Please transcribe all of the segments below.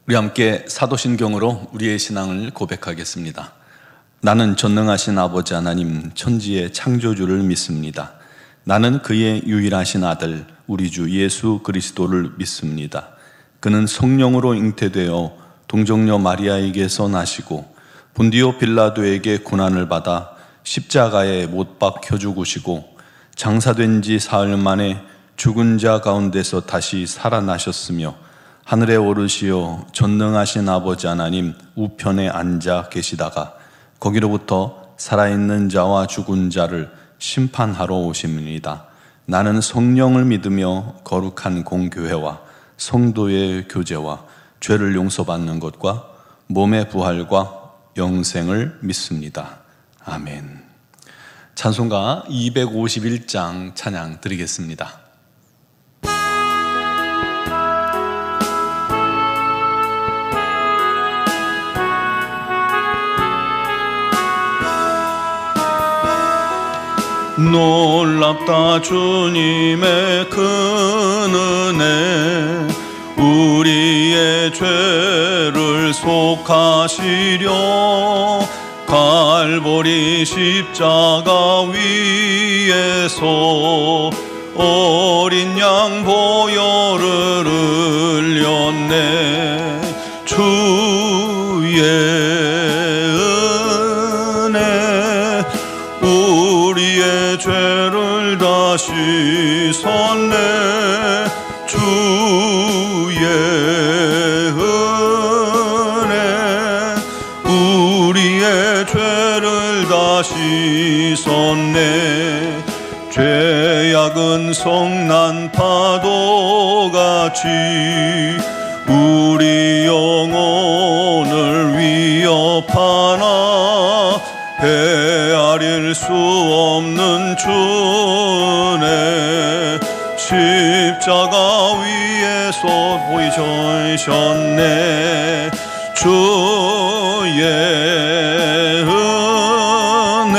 우리 함께 사도신경으로 우리의 신앙을 고백하겠습니다. 나는 전능하신 아버지 하나님 천지의 창조주를 믿습니다. 나는 그의 유일하신 아들 우리 주 예수 그리스도를 믿습니다. 그는 성령으로 잉태되어 동정녀 마리아에게서 나시고 본디오 빌라도에게 고난을 받아 십자가에 못 박혀 죽으시고 장사된 지 사흘 만에 죽은 자 가운데서 다시 살아나셨으며 하늘에 오르시어 전능하신 아버지 하나님 우편에 앉아 계시다가 거기로부터 살아있는 자와 죽은 자를 심판하러 오십니다. 나는 성령을 믿으며 거룩한 공교회와 성도의 교제와 죄를 용서받는 것과 몸의 부활과 영생을 믿습니다. 아멘. 찬송가 251장 찬양 드리겠습니다. 놀랍다 주님의 큰 은혜 우리의 죄를 속하시려 갈보리 십자가 위에서 어린 양 보혈을 흘렸네. 주의 은혜 우리의 죄를 다 씻었네. 주의 은혜 우리의 죄를 다 씻었네. 죄악은 성난 파도같이 우리 영혼을 위협하나 헤아릴 수 없는 주네. 십자가 위에서 보이셨네. 주의 은혜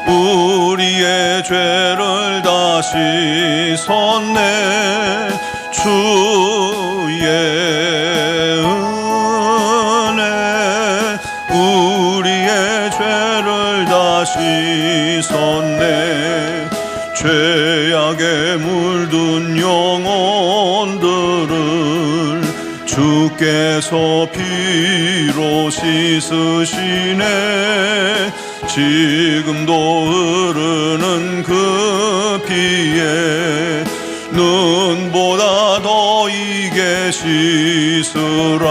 우리의 죄를 다 씻었네. 주의 은혜 우리의 죄를 다 씻었네. 죄악에 물든 영혼들을 주께서 피로 씻으시네. 지금도 흐르는 그 피에 눈보다 더 이게 씻으라.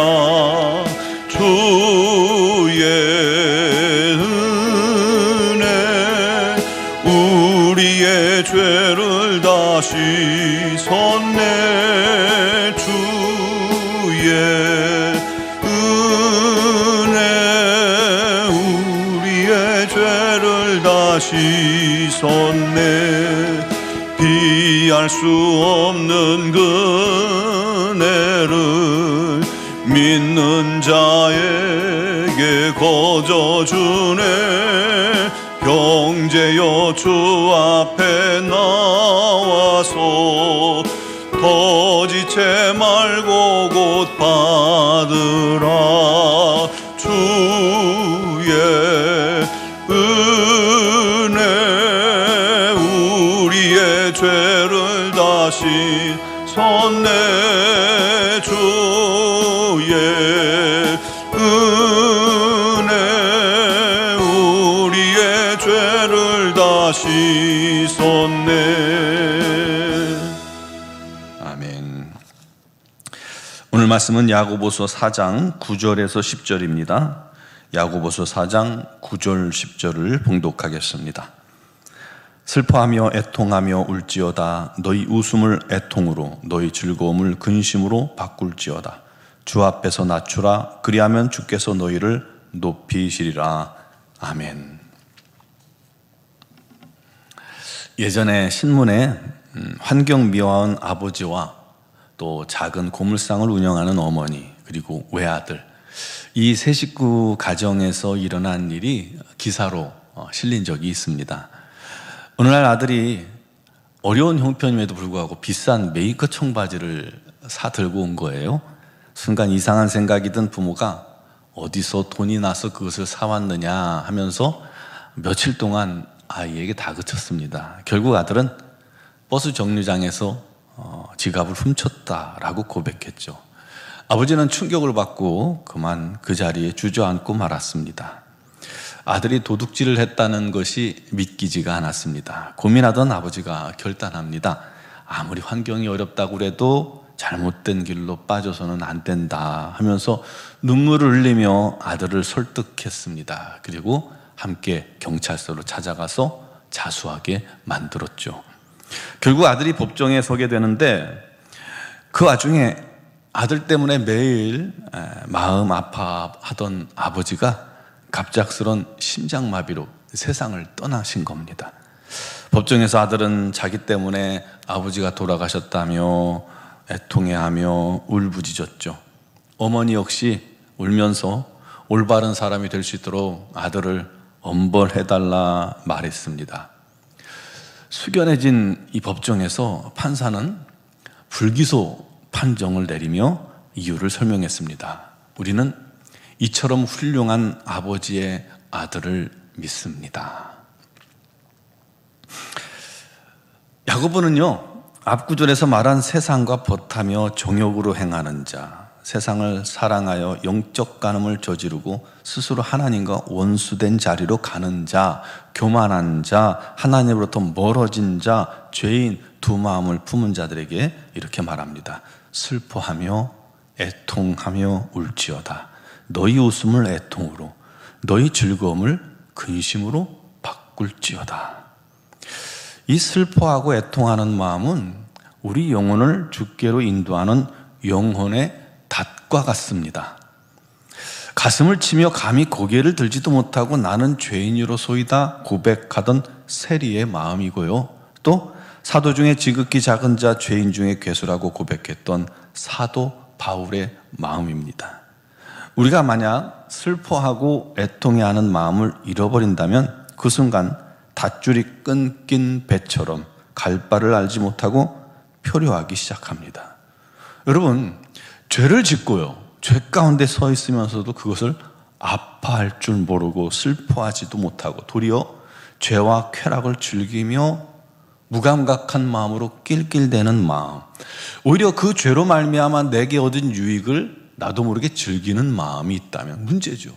주의 은혜 우리의 죄를 다 씻었네. 주의 은혜 우리의 죄를 다 씻었네. 비할 수 없는 그 은혜를 믿는 자에게 거저주네. 형제여 주 앞에 나와서 거지체 말고 곧 받으라. 주의 은혜 우리의 죄를 다 씻었네. 주의 은혜 우리의 죄를 다 씻었네. 아멘. 오늘 말씀은 야고보서 4장 9절에서 10절입니다. 야고보서 4장 9절 10절을 봉독하겠습니다. 슬퍼하며 애통하며 울지어다. 너희 웃음을 애통으로 너희 즐거움을 근심으로 바꿀지어다. 주 앞에서 낮추라. 그리하면 주께서 너희를 높이시리라. 아멘. 예전에 신문에 환경미화원 아버지와 또 작은 고물상을 운영하는 어머니 그리고 외아들 이 세 식구 가정에서 일어난 일이 기사로 실린 적이 있습니다. 어느 날 아들이 어려운 형편임에도 불구하고 비싼 메이커 청바지를 사 들고 온 거예요. 순간 이상한 생각이 든 부모가 어디서 돈이 나서 그것을 사왔느냐 하면서 며칠 동안 아이에게 다그쳤습니다. 결국 아들은 버스 정류장에서 지갑을 훔쳤다라고 고백했죠. 아버지는 충격을 받고 그만 그 자리에 주저앉고 말았습니다. 아들이 도둑질을 했다는 것이 믿기지가 않았습니다. 고민하던 아버지가 결단합니다. 아무리 환경이 어렵다고 해도 잘못된 길로 빠져서는 안 된다 하면서 눈물을 흘리며 아들을 설득했습니다. 그리고 함께 경찰서로 찾아가서 자수하게 만들었죠. 결국 아들이 법정에 서게 되는데 그 와중에 아들 때문에 매일 마음 아파하던 아버지가 갑작스런 심장마비로 세상을 떠나신 겁니다. 법정에서 아들은 자기 때문에 아버지가 돌아가셨다며 애통해하며 울부짖었죠. 어머니 역시 울면서 올바른 사람이 될 수 있도록 아들을 엄벌해달라 말했습니다. 숙연해진 이 법정에서 판사는 불기소 판정을 내리며 이유를 설명했습니다. 우리는 이처럼 훌륭한 아버지의 아들을 믿습니다. 야고보는요, 앞구절에서 말한 세상과 벗하며 정욕으로 행하는 자, 세상을 사랑하여 영적 간음을 저지르고 스스로 하나님과 원수된 자리로 가는 자, 교만한 자, 하나님으로부터 멀어진 자, 죄인 두 마음을 품은 자들에게 이렇게 말합니다. 슬퍼하며 애통하며 울지어다. 너희 웃음을 애통으로, 너희 즐거움을 근심으로 바꿀지어다. 이 슬퍼하고 애통하는 마음은 우리 영혼을 주께로 인도하는 영혼의 닷과 같습니다. 가슴을 치며 감히 고개를 들지도 못하고 나는 죄인으로소이다 고백하던 세리의 마음이고요. 또 사도 중에 지극히 작은 자, 죄인 중에 괴수라고 고백했던 사도 바울의 마음입니다. 우리가 만약 슬퍼하고 애통해하는 마음을 잃어버린다면 그 순간 닷줄이 끊긴 배처럼 갈 바를 알지 못하고 표류하기 시작합니다. 여러분, 죄를 짓고요, 죄 가운데 서 있으면서도 그것을 아파할 줄 모르고 슬퍼하지도 못하고 도리어 죄와 쾌락을 즐기며 무감각한 마음으로 낄낄대는 마음, 오히려 그 죄로 말미암아 내게 얻은 유익을 나도 모르게 즐기는 마음이 있다면 문제죠.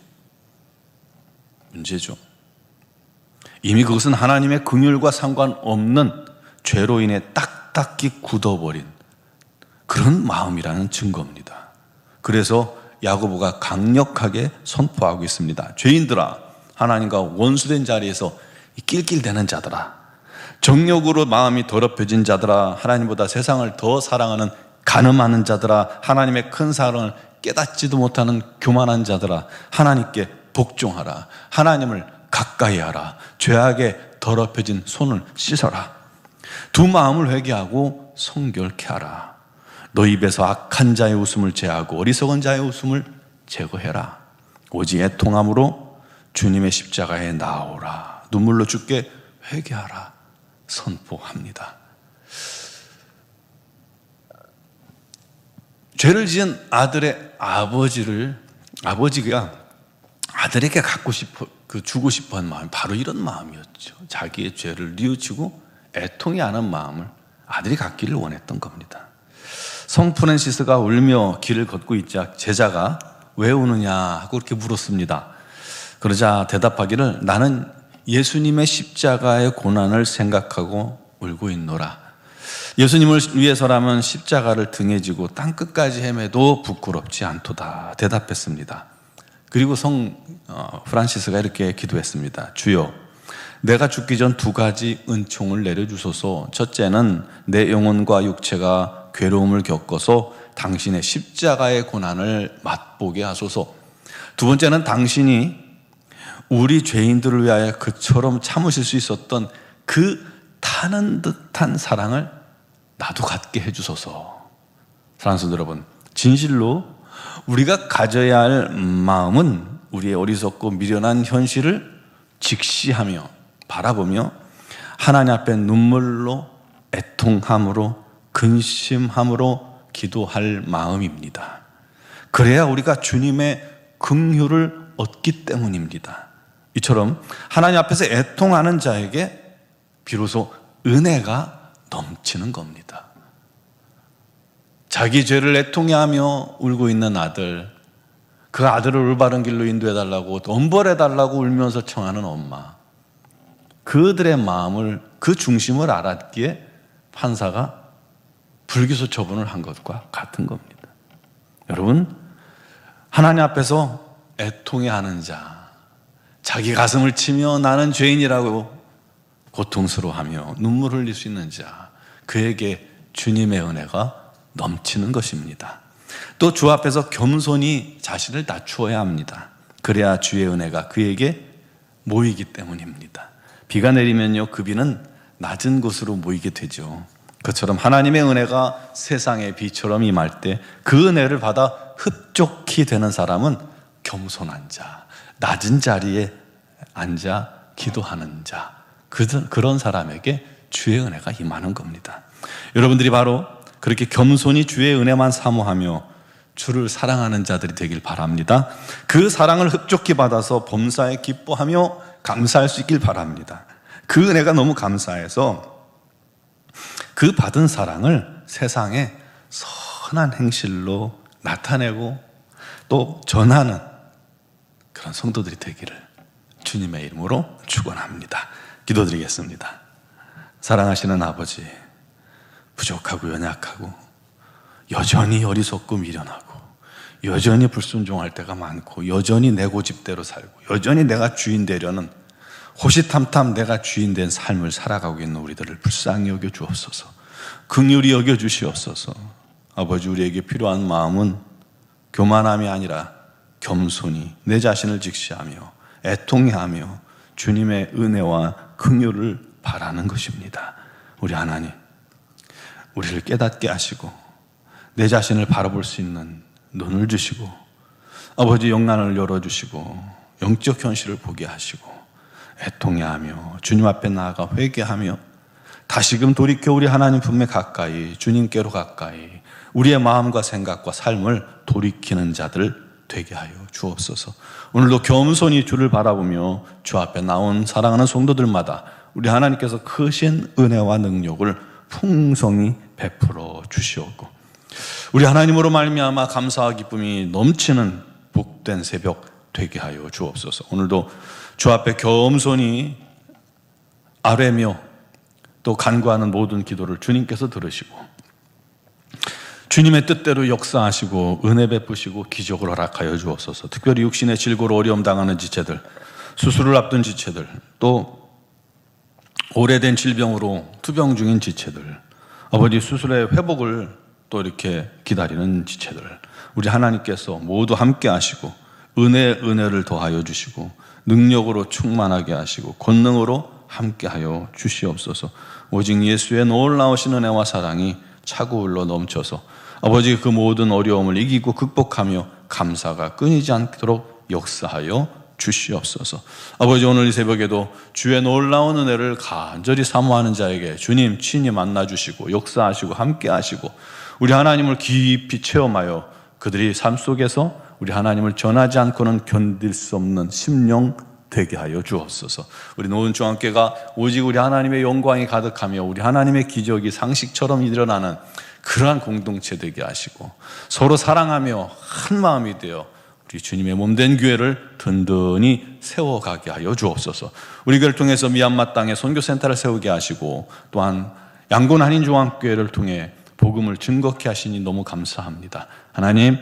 이미 그것은 하나님의 긍휼과 상관없는 죄로 인해 딱딱히 굳어버린 그런 마음이라는 증거입니다. 그래서 야고보가 강력하게 선포하고 있습니다. 죄인들아, 하나님과 원수된 자리에서 낄낄대는 자들아, 정욕으로 마음이 더럽혀진 자들아, 하나님보다 세상을 더 사랑하는 간음하는 자들아, 하나님의 큰 사랑을 깨닫지도 못하는 교만한 자들아, 하나님께 복종하라. 하나님을 가까이 하라. 죄악에 더럽혀진 손을 씻어라. 두 마음을 회개하고 성결케 하라. 너 입에서 악한 자의 웃음을 제하고 어리석은 자의 웃음을 제거해라. 오직 애통함으로 주님의 십자가에 나오라. 눈물로 주께 회개하라. 선포합니다. 죄를 지은 아들의 아버지가 아들에게 주고 싶어 한 마음이 바로 이런 마음이었죠. 자기의 죄를 뉘우치고 애통해하는 마음을 아들이 갖기를 원했던 겁니다. 성 프란시스가 울며 길을 걷고 있자 제자가 왜 우느냐 하고 그렇게 물었습니다. 그러자 대답하기를 나는 예수님의 십자가의 고난을 생각하고 울고 있노라. 예수님을 위해서라면 십자가를 등에 지고 땅끝까지 헤매도 부끄럽지 않도다 대답했습니다. 그리고 성 프란시스가 이렇게 기도했습니다. 주여, 내가 죽기 전 두 가지 은총을 내려주소서. 첫째는 내 영혼과 육체가 괴로움을 겪어서 당신의 십자가의 고난을 맛보게 하소서. 두 번째는 당신이 우리 죄인들을 위하여 그처럼 참으실 수 있었던 그 타는 듯한 사랑을 나도 갖게 해주소서. 사랑하는 성도 여러분, 진실로 우리가 가져야 할 마음은 우리의 어리석고 미련한 현실을 직시하며 바라보며 하나님 앞에 눈물로 애통함으로 근심함으로 기도할 마음입니다. 그래야 우리가 주님의 긍휼을 얻기 때문입니다. 이처럼 하나님 앞에서 애통하는 자에게 비로소 은혜가 넘치는 겁니다. 자기 죄를 애통해하며 울고 있는 아들, 그 아들을 올바른 길로 인도해달라고, 돈 벌어달라고 울면서 청하는 엄마, 그들의 마음을, 그 중심을 알았기에 판사가 불기소 처분을 한 것과 같은 겁니다. 여러분, 하나님 앞에서 애통해하는 자, 자기 가슴을 치며 나는 죄인이라고 고통스러워하며 눈물 흘릴 수 있는 자, 그에게 주님의 은혜가 넘치는 것입니다. 또 주 앞에서 겸손히 자신을 낮추어야 합니다. 그래야 주의 은혜가 그에게 모이기 때문입니다. 비가 내리면요, 그 비는 낮은 곳으로 모이게 되죠. 그처럼 하나님의 은혜가 세상의 비처럼 임할 때 그 은혜를 받아 흡족히 되는 사람은 겸손한 자, 낮은 자리에 앉아 기도하는 자, 그런 사람에게 주의 은혜가 임하는 겁니다. 여러분들이 바로 그렇게 겸손히 주의 은혜만 사모하며 주를 사랑하는 자들이 되길 바랍니다. 그 사랑을 흡족히 받아서 범사에 기뻐하며 감사할 수 있길 바랍니다. 그 은혜가 너무 감사해서 그 받은 사랑을 세상에 선한 행실로 나타내고 또 전하는 그런 성도들이 되기를 주님의 이름으로 축원합니다. 기도드리겠습니다. 사랑하시는 아버지, 부족하고 연약하고 여전히 어리석고 미련하고 여전히 불순종할 때가 많고 여전히 내 고집대로 살고 여전히 내가 주인 되려는 호시탐탐 내가 주인 된 삶을 살아가고 있는 우리들을 불쌍히 여겨 주옵소서. 긍휼히 여겨 주시옵소서. 아버지, 우리에게 필요한 마음은 교만함이 아니라 겸손히 내 자신을 직시하며 애통해하며 주님의 은혜와 긍휼을 바라는 것입니다. 우리 하나님, 우리를 깨닫게 하시고 내 자신을 바라볼 수 있는 눈을 주시고 아버지 영란을 열어주시고 영적 현실을 보게 하시고 애통해하며 주님 앞에 나아가 회개하며 다시금 돌이켜 우리 하나님 품에 가까이, 주님께로 가까이 우리의 마음과 생각과 삶을 돌이키는 자들 되게 하여 주옵소서. 오늘도 겸손히 주를 바라보며 주 앞에 나온 사랑하는 성도들마다 우리 하나님께서 크신 은혜와 능력을 풍성히 베풀어 주시옵고 우리 하나님으로 말미암아 감사와 기쁨이 넘치는 복된 새벽 되게 하여 주옵소서. 오늘도 주 앞에 겸손히 아뢰며 또 간구하는 모든 기도를 주님께서 들으시고 주님의 뜻대로 역사하시고 은혜 베푸시고 기적을 허락하여 주옵소서. 특별히 육신의 질고로 어려움 당하는 지체들, 수술을 앞둔 지체들, 또 오래된 질병으로 투병 중인 지체들, 아버지 수술의 회복을 또 이렇게 기다리는 지체들, 우리 하나님께서 모두 함께 하시고 은혜를 더하여 주시고 능력으로 충만하게 하시고 권능으로 함께 하여 주시옵소서. 오직 예수의 놀라우신 은혜와 사랑이 차고 흘러 넘쳐서 아버지 그 모든 어려움을 이기고 극복하며 감사가 끊이지 않도록 역사하여 주시옵소서. 아버지, 오늘 이 새벽에도 주의 놀라운 은혜를 간절히 사모하는 자에게 주님 친히 만나주시고 역사하시고 함께 하시고 우리 하나님을 깊이 체험하여 그들이 삶 속에서 우리 하나님을 전하지 않고는 견딜 수 없는 심령 되게 하여 주옵소서. 우리 노은중앙교회가 오직 우리 하나님의 영광이 가득하며 우리 하나님의 기적이 상식처럼 일어나는 그러한 공동체 되게 하시고 서로 사랑하며 한 마음이 되어 우리 주님의 몸된 교회를 든든히 세워가게 하여 주옵소서. 우리 교회를 통해서 미얀마 땅에 선교센터를 세우게 하시고 또한 양곤 한인중앙교회를 통해 복음을 증거케 하시니 너무 감사합니다. 하나님,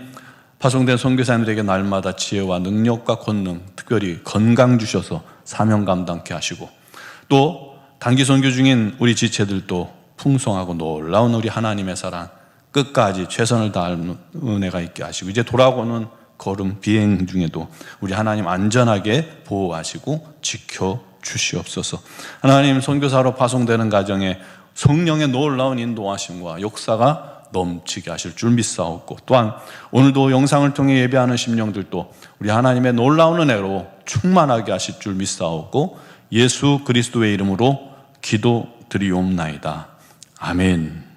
파송된 선교사님들에게 날마다 지혜와 능력과 권능, 특별히 건강 주셔서 사명 감당케 하시고 또 단기 선교 중인 우리 지체들도 풍성하고 놀라운 우리 하나님의 사랑 끝까지 최선을 다하는 은혜가 있게 하시고 이제 돌아오는 걸음 비행 중에도 우리 하나님 안전하게 보호하시고 지켜주시옵소서. 하나님, 선교사로 파송되는 가정에 성령의 놀라운 인도하심과 역사가 넘치게 하실 줄 믿사옵고 또한 오늘도 영상을 통해 예배하는 심령들도 우리 하나님의 놀라운 은혜로 충만하게 하실 줄 믿사옵고 예수 그리스도의 이름으로 기도드리옵나이다. 아멘.